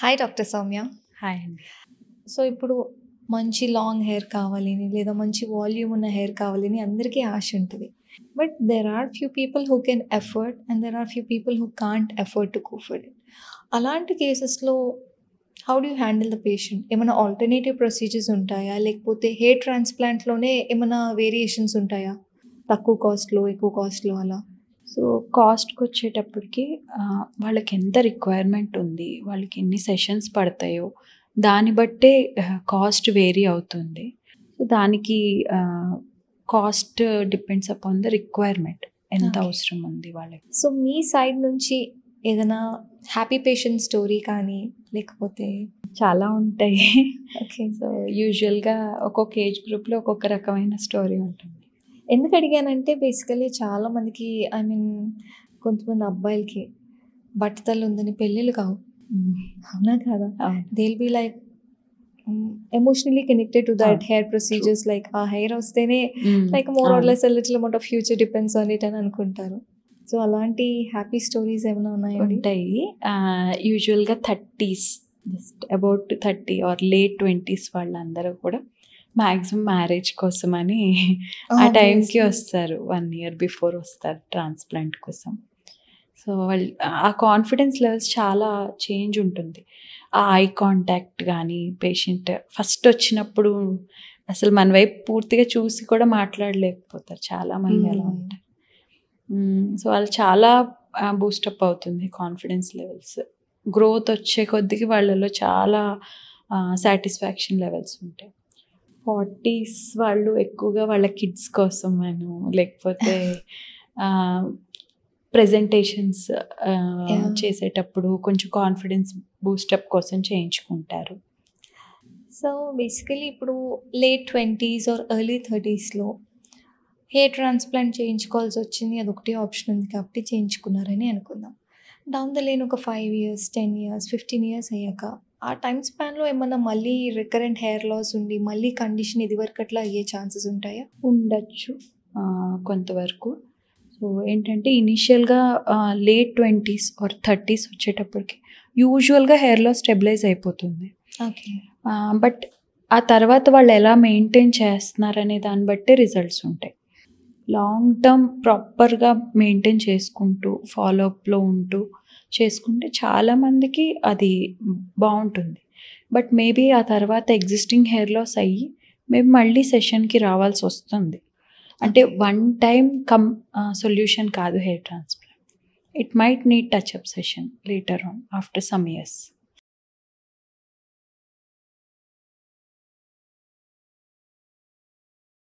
Hi doctor Soumya. Hi అండి. So ఇప్పుడు మంచి లాంగ్ హెయిర్ కావాలని లేదా మంచి వాల్యూమ్ ఉన్న హెయిర్ కావాలని అందరికీ ఆశ ఉంటుంది. But there are few people who can afford and there are few people who can't afford to go for it. అలాంటి కేసెస్లో how do you handle the patient? ఏమైనా ఆల్టర్నేటివ్ ప్రొసీజర్స్ ఉంటాయా? లేకపోతే హెయిర్ ట్రాన్స్ప్లాంట్లోనే ఏమైనా వేరియేషన్స్ ఉంటాయా? తక్కువ కాస్ట్లో ఎక్కువ కాస్ట్లో అలా? సో కాస్ట్‌కి వచ్చేటప్పటికి వాళ్ళకి ఎంత రిక్వైర్మెంట్ ఉంది, వాళ్ళకి ఎన్ని సెషన్స్ పడతాయో దాన్ని బట్టే కాస్ట్ వేరీ అవుతుంది. సో దానికి cost depends upon the requirement. ఎంత Okay. అవసరం ఉంది వాళ్ళకి. సో మీ సైడ్ నుంచి ఏదైనా హ్యాపీ పేషెంట్ స్టోరీ కానీ లేకపోతే చాలా ఉంటాయి. ఓకే. సో యూజువల్‌గా ఒక్కొక్క ఏజ్ గ్రూప్‌లో ఒక్కొక్క రకమైన స్టోరీ ఉంటుంది. ఎందుకు అడిగానంటే బేసికలీ చాలా మందికి ఐ మీన్ కొంతమంది అబ్బాయిలకి బట్టతలు ఉందని పెళ్ళిళ్ళు కావు. అవునా కాదా? అవును. They will be like emotionally connected to that అవును. Hair procedures. లైక్ ఆ హెయిర్ వస్తేనే లైక్ మోర్ ఆర్ అవును. Less little amount of future depends on it అని అనుకుంటారు. సో అలాంటి హ్యాపీ స్టోరీస్ ఏమైనా ఉన్నాయండి? ఉంటాయి. యూజువల్‌గా 30s, just about 30 are late 20s వాళ్ళందరూ కూడా మ్యాక్సిమం మ్యారేజ్ కోసమని ఆ టైంకి వస్తారు. 1 ఇయర్ బిఫోర్ వస్తారు ట్రాన్స్‌ప్లాంట్ కోసం. సో వాళ్ళు ఆ కాన్ఫిడెన్స్ లెవెల్స్ చాలా చేంజ్ ఉంటుంది. ఆ ఐ కాంటాక్ట్ గానీ, పేషెంట్ ఫస్ట్ వచ్చినప్పుడు అసలు మన వైపు పూర్తిగా చూసి కూడా మాట్లాడలేకపోతారు. చాలామంది అలా ఉంటారు. సో వాళ్ళు చాలా బూస్టప్ అవుతుంది కాన్ఫిడెన్స్ లెవెల్స్. గ్రోత్ వచ్చే కొద్దికి వాళ్ళలో చాలా సాటిస్ఫాక్షన్ లెవెల్స్ ఉంటాయి. 40s వాళ్ళు ఎక్కువగా వాళ్ళ కిడ్స్ కోసం లేకపోతే ప్రెజెంటేషన్స్ Yeah. చేసేటప్పుడు కొంచెం కాన్ఫిడెన్స్ బూస్టప్ కోసం చేయించుకుంటారు. సో బేసికలీ ఇప్పుడు లేట్ 20s ఆర్ ఎర్లీ 30sలో హెయిర్ ట్రాన్స్ప్లాంట్ చేయించుకోవాల్సి వచ్చింది. అదొకటే ఆప్షన్ ఉంది కాబట్టి చేయించుకున్నారని అనుకుందాం. డౌన్ ద లేన్ ఒక 5 ఇయర్స్, 10 ఇయర్స్, 15 ఇయర్స్ అయ్యాక ఆ టైం స్పాన్లో ఏమన్నా మళ్ళీ రికరెంట్ హెయిర్ లాస్ ఉండి మళ్ళీ కండిషన్ ఇదివరకట్లా అయ్యే ఛాన్సెస్ ఉంటాయా? ఉండొచ్చు కొంతవరకు. సో ఏంటంటే ఇనీషియల్‌గా లేట్ 20s ఆర్ 30s వచ్చేటప్పటికి యూజువల్‌గా హెయిర్ లాస్ స్టెబిలైజ్ అయిపోతుంది. ఓకే. బట్ ఆ తర్వాత వాళ్ళు ఎలా మెయింటైన్ చేస్తున్నారనే దాన్ని బట్టే రిజల్ట్స్ ఉంటాయి. లాంగ్ టర్మ్ ప్రాపర్‌గా మెయింటైన్ చేసుకుంటూ, ఫాలో అప్‌లో ఉంటూ చేసుకుంటే చాలామందికి అది బావుంటుంది. బట్ మేబీ ఆ తర్వాత ఎగ్జిస్టింగ్ హెయిర్ లాస్ అయ్యి మేబీ మళ్ళీ సెషన్‌కి రావాల్సి వస్తుంది. అంటే వన్ టైమ్ సొల్యూషన్ కాదు hair transplant. It might need touch up session later on after some years.